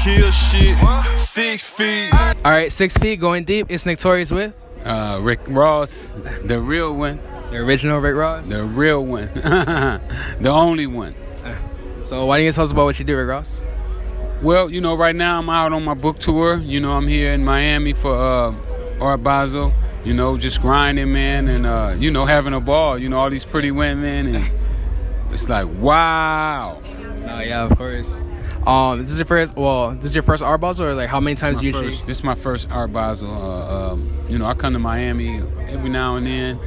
kill shit. 6 feet. All right, 6 feet going deep. It's Torius with Rick Ross, the real one. the original Rick Ross. The real one. The only one. So why don't you tell us about what you do, Rick Ross? Well, right now I'm out on my book tour. I'm here in Miami for Art Basel. Just grinding, man, and having a ball. All these pretty women, and it's like, wow. Oh yeah, of course. This is your first. Well, this is your first Art Basel, or like how many times usually? This is my first Art Basel. I come to Miami every now and then.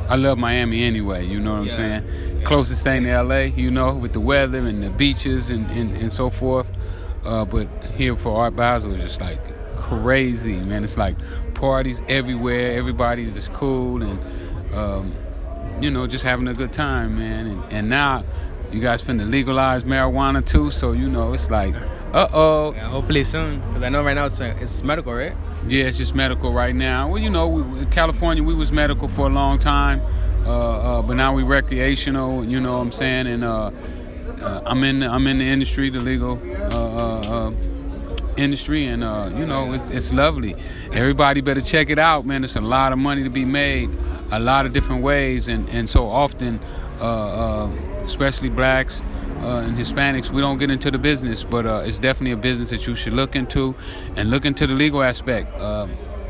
I love Miami anyway. You know what I'm saying? Closest thing to LA. With the weather and the beaches and so forth. But here for Art Basel is just like crazy, man. It's like parties everywhere. Everybody's just cool and just having a good time, man. And now you guys finna legalize marijuana too, so it's like, uh-oh. Yeah, hopefully soon, because I know right now it's medical, right? Yeah, it's just medical right now. Well, in California, we was medical for a long time, but now we recreational, you know what I'm saying? And I'm in the industry, the legal industry, and it's lovely. Everybody better check it out, man. It's a lot of money to be made, a lot of different ways, and so often, especially blacks and Hispanics, we don't get into the business, but it's definitely a business that you should look into, and look into the legal aspect.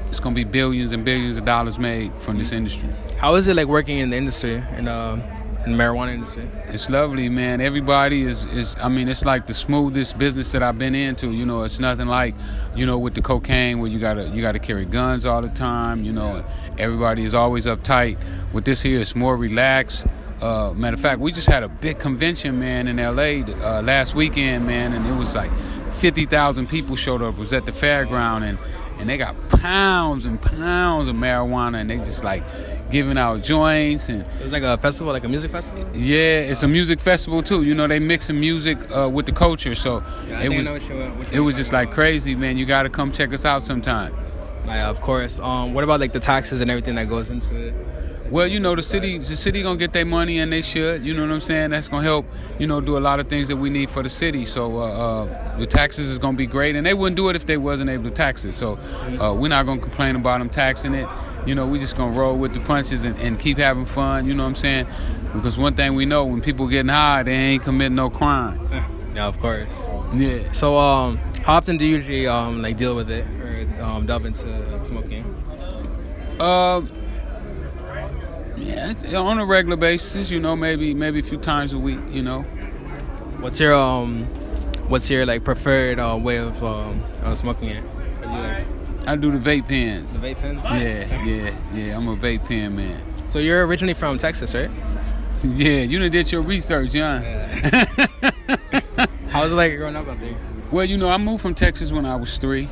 It's going to be billions and billions of dollars made from this industry. How is it like working in the industry, in the marijuana industry? It's lovely, man. Everybody is it's like the smoothest business that I've been into. It's nothing like, with the cocaine where you gotta carry guns all the time. Everybody is always uptight. With this here, it's more relaxed. Matter of fact, we just had a big convention, man, in LA last weekend, man, and it was like 50,000 people showed up. It was at the fairground, and they got pounds and pounds of marijuana, and they just like giving out joints. And it was like a festival, like a music festival? Yeah, it's a music festival too. They mixing music with the culture, so it was just like crazy, man. You got to come check us out sometime. Yeah, of course. What about like the taxes and everything that goes into it? Well, the city gonna get their money, and they should. You know what I'm saying? That's gonna help, do a lot of things that we need for the city. So the taxes is gonna be great, and they wouldn't do it if they wasn't able to tax it. So we're not gonna complain about them taxing it. We just gonna roll with the punches and keep having fun. You know what I'm saying? Because one thing we know, when people getting high, they ain't committing no crime. Yeah, of course. Yeah. So how often do you usually deal with it or delve into smoking? Yeah, it's on a regular basis, maybe a few times a week, What's your like preferred way of smoking it? I do the vape pens. The vape pens? Yeah, I'm a vape pen man. So you're originally from Texas, right? Yeah, you done did your research, huh? Yeah. How was it like growing up out there? Well, I moved from Texas when I was 3.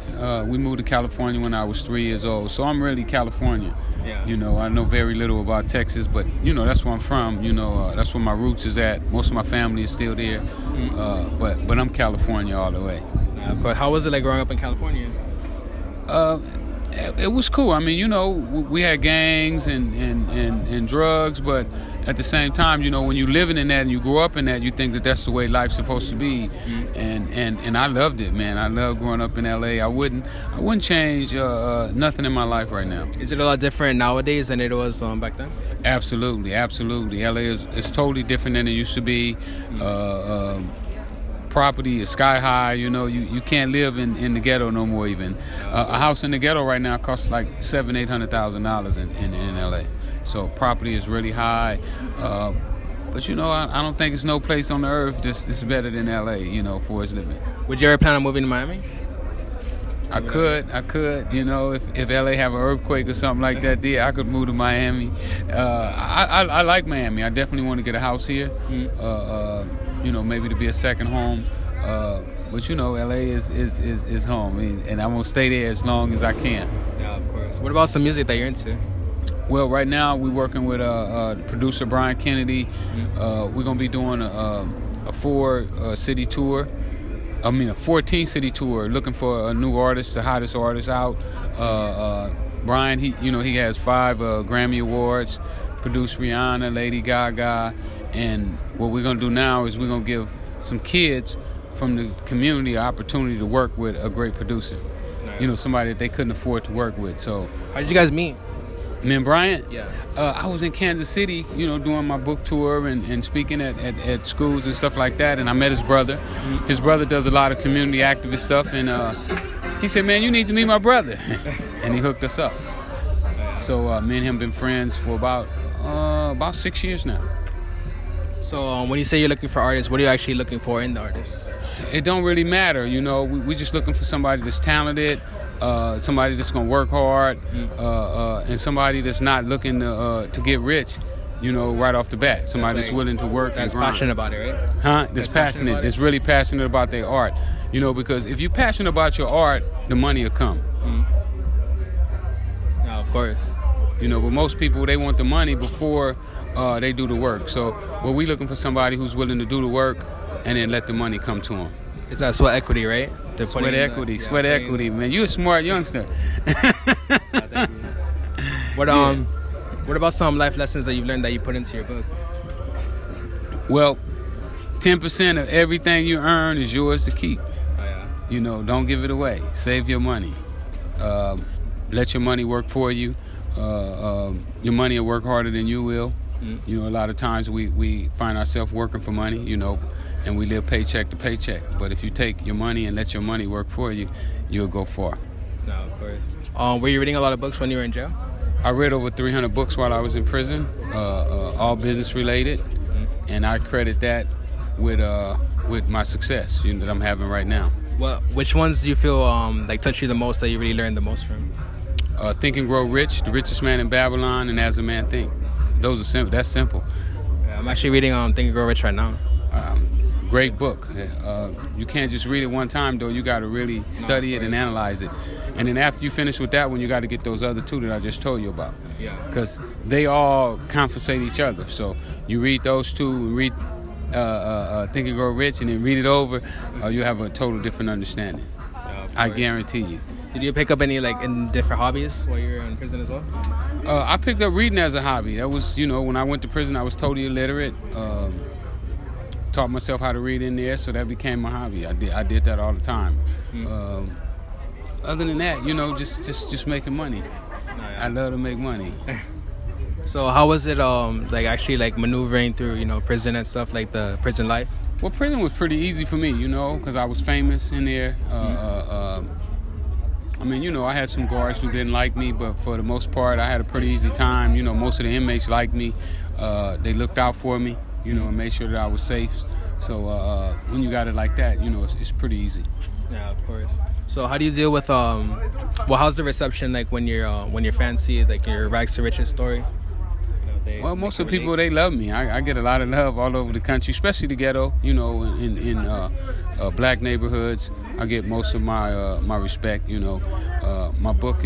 We moved to California when I was 3 years old. So I'm really California. Yeah. I know very little about Texas, but, that's where I'm from. That's where my roots is at. Most of my family is still there. But I'm California all the way. Yeah, of course. How was it like growing up in California? It was cool. We had gangs and drugs, but at the same time, when you living in that and you grow up in that, you think that that's the way life's supposed to be. And I loved it, man. I love growing up in LA. I wouldn't change nothing in my life right now. Is it a lot different nowadays than it was back then? Absolutely. LA is totally different than it used to be. Property is sky high. You can't live in the ghetto no more. Even a house in the ghetto right now costs like $700,000-$800,000 in LA. So property is really high. But I don't think there's no place on the earth that's better than LA. For its living. Would you ever plan on moving to Miami? I could. If LA have an earthquake or something like that, I could move to Miami. I like Miami. I definitely want to get a house here. Maybe to be a second home. But LA is home, and I'm gonna stay there as long as I can. Yeah, of course. What about some music that you're into? Well, right now we're working with producer Brian Kennedy. We're gonna be doing a 4-city tour. a 14-city tour, looking for a new artist, the hottest artist out. Brian, he has 5 Grammy Awards, produced Rihanna, Lady Gaga, and what we're gonna do now is we're gonna give some kids from the community an opportunity to work with a great producer. You know, somebody that they couldn't afford to work with. So, how did you guys meet? Me and Bryant? Yeah. I was in Kansas City, you know, doing my book tour and speaking at schools and stuff like that. And I met his brother. Mm-hmm. His brother does a lot of community activist stuff. And he said, man, you need to meet my brother. And he hooked us up. So me and him been friends for about 6 years now. So when you say you're looking for artists, what are you actually looking for in the artists? It don't really matter, you know. We just looking for somebody that's talented, somebody that's gonna work hard, and somebody that's not looking to get rich, you know, right off the bat. Somebody that's willing to work that's and grind. passionate about it, right? Huh? That's passionate. That's really passionate about their art. You know, because if you're passionate about your art, the money will come. Yeah, of course. You know, but most people, they want the money before they do the work. So, well, we looking for somebody who's willing to do the work and then let the money come to them. Is that sweat equity, right? Sweat equity, man. You a smart youngster. What about some life lessons that you've learned that you put into your book? Well, 10% of everything you earn is yours to keep. Oh, yeah. You know, don't give it away. Save your money. Let your money work for you. Your money will work harder than you will. You know, a lot of times we find ourselves working for money, you know, and we live paycheck to paycheck. But if you take your money and let your money work for you, you'll go far. No, of course. Were you reading a lot of books when you were in jail? I read over 300 books while I was in prison, all business related, and I credit that with my success, you know, that I'm having right now. Well, which ones do you feel like touch you the most, that you really learned the most from? Think and Grow Rich, The Richest Man in Babylon, and As a Man Think. Those are simple. That's simple. Yeah, I'm actually reading Think and Grow Rich right now. Great book. You can't just read it one time, though. You got to really study it and analyze it. And then after you finish with that one, you got to get those other two that I just told you about. Yeah. Because they all compensate each other. So you read those two, and read Think and Grow Rich, and then read it over, you have a total different understanding. Yeah, I guarantee you. Did you pick up any in different hobbies while you were in prison as well? I picked up reading as a hobby. That was, you know, when I went to prison, I was totally illiterate. Taught myself how to read in there, so that became my hobby. I did that all the time. Other than that, you know, just making money. I love to make money. So how was it actually maneuvering through, you know, prison and stuff, like the prison life? Well, prison was pretty easy for me, you know, because I was famous in there. I mean, you know, I had some guards who didn't like me, but for the most part, I had a pretty easy time. You know, most of the inmates liked me. They looked out for me, you know, and made sure that I was safe. So when you got it like that, you know, it's pretty easy. Yeah, of course. So how do you deal with how's the reception like when your fans see like your rags to riches story? Well, most of the people, they love me. I get a lot of love all over the country, especially the ghetto, you know, in black neighborhoods. I get most of my respect, you know. My book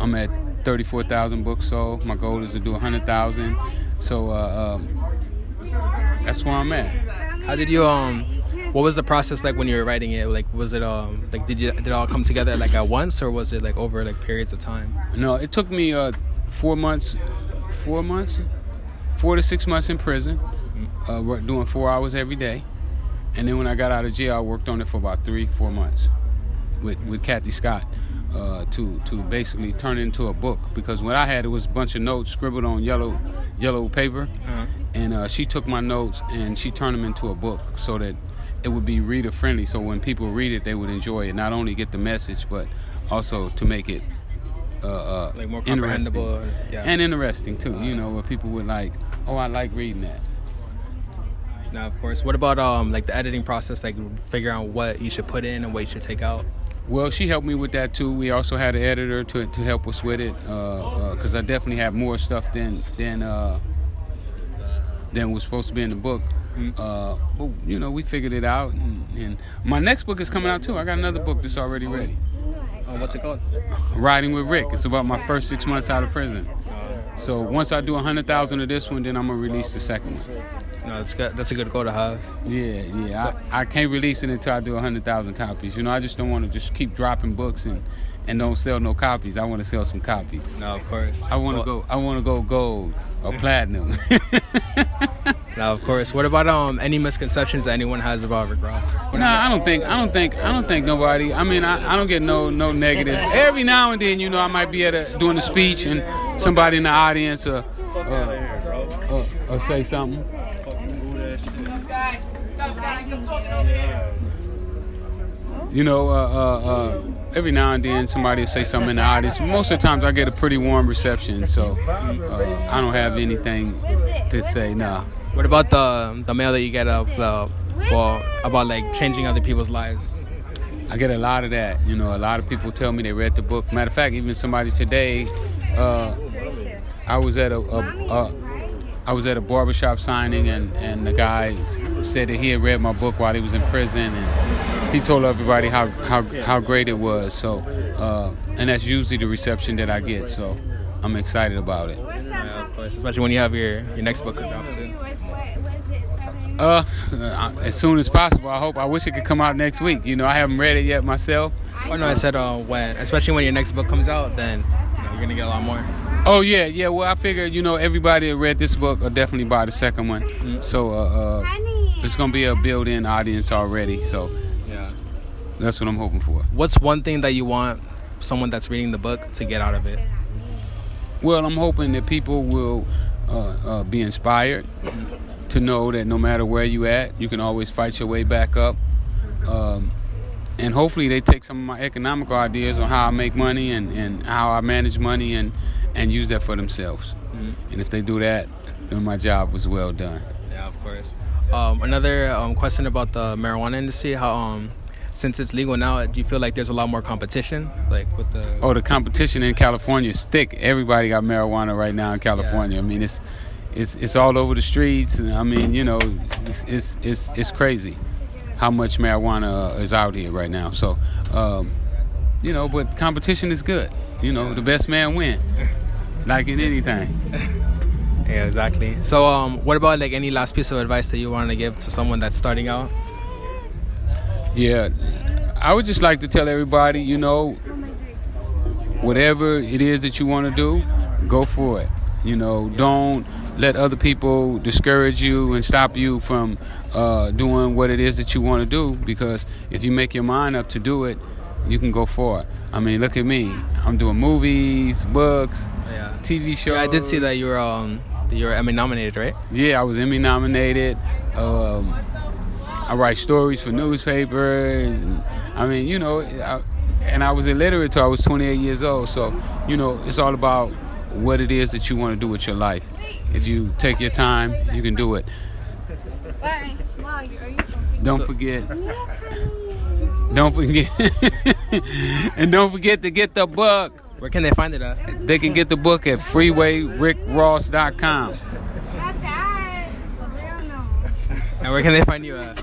I'm at 34,000 books sold. My goal is to do 100,000. So that's where I'm at. How did you, what was the process like when you were writing it? Like, was it, did it all come together like at once, or was it like over like periods of time? No, it took me 4 to 6 months in prison, doing 4 hours every day. And then when I got out of jail, I worked on it for about 3-4 months with Kathy Scott to basically turn it into a book. Because what I had, it was a bunch of notes scribbled on yellow paper. And she took my notes and she turned them into a book so that it would be reader friendly. So when people read it, they would enjoy it. Not only get the message, but also to make it like more comprehensible, and interesting too. You know, where people would like, oh, I like reading that. Now, of course. What about like the editing process, like figure out what you should put in and what you should take out? Well, she helped me with that too. We also had an editor to help us with it, because I definitely have more stuff than was supposed to be in the book. But you know, we figured it out, and my next book is coming out too. I got another book that's already ready. What's it called? Riding with Rick. It's about my first 6 months out of prison. So once I do 100,000 of this one, then I'm gonna release the second one. No, that's good. That's a good goal to have. Yeah. I can't release it until I do 100,000 copies. You know, I just don't want to just keep dropping books and don't sell no copies. I want to sell some copies. No, of course. I want to go gold or platinum. Now, of course. What about any misconceptions that anyone has about Rick Ross? Nah, I don't think nobody. I mean, I don't get no negative. Every now and then, I might be doing a speech and somebody in the audience or say something. Every now and then somebody will say something in the audience. Most of the times I get a pretty warm reception, so I don't have anything to say. Nah. What about the mail that you get about like changing other people's lives? I get a lot of that. A lot of people tell me they read the book. Matter of fact, even somebody today, I was at a barbershop signing, and the guy said that he had read my book while he was in prison, and he told everybody how great it was. So, and that's usually the reception that I get. So, I'm excited about it. Yeah, of course, especially when you have your next book coming out too. As soon as possible. I wish it could come out next week. I haven't read it yet myself. Oh no, I said when, especially when your next book comes out, then you're gonna get a lot more. Oh yeah. Well, I figured everybody that read this book will definitely buy the second one. Mm-hmm. So it's gonna be a built-in audience already. So yeah, that's what I'm hoping for. What's one thing that you want someone that's reading the book to get out of it? Well, I'm hoping that people will be inspired to know that no matter where you at, you can always fight your way back up. And hopefully they take some of my economical ideas on how I make money and how I manage money and use that for themselves. Mm-hmm. And if they do that, then my job was well done. Yeah, of course. Another question about the marijuana industry. How since it's legal now, do you feel like there's a lot more competition, like with the? Oh, the competition in California is thick. Everybody got marijuana right now in California. Yeah. I mean, it's all over the streets. And I mean, it's crazy how much marijuana is out here right now. So, but competition is good. The best man win, like in anything. Yeah, exactly. So, what about like any last piece of advice that you want to give to someone that's starting out? Yeah, I would just like to tell everybody, whatever it is that you want to do, go for it. Don't let other people discourage you and stop you from doing what it is that you want to do, because if you make your mind up to do it, you can go for it. I mean, look at me. I'm doing movies, books, TV shows. Yeah, I did see that you were Emmy nominated, right? Yeah, I was Emmy nominated. I write stories for newspapers. I mean, and I was illiterate till I was 28 years old. So, it's all about what it is that you want to do with your life. If you take your time, you can do it. Don't forget. And don't forget to get the book. Where can they find it at? They can get the book at freewayrickross.com. And where can they find you at?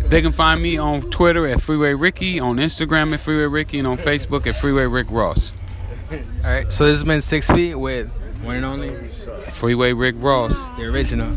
They can find me on Twitter at Freeway Ricky, on Instagram at Freeway Ricky, and on Facebook at Freeway Rick Ross. All right, so this has been 6 Feet with one and only Freeway Rick Ross. The original.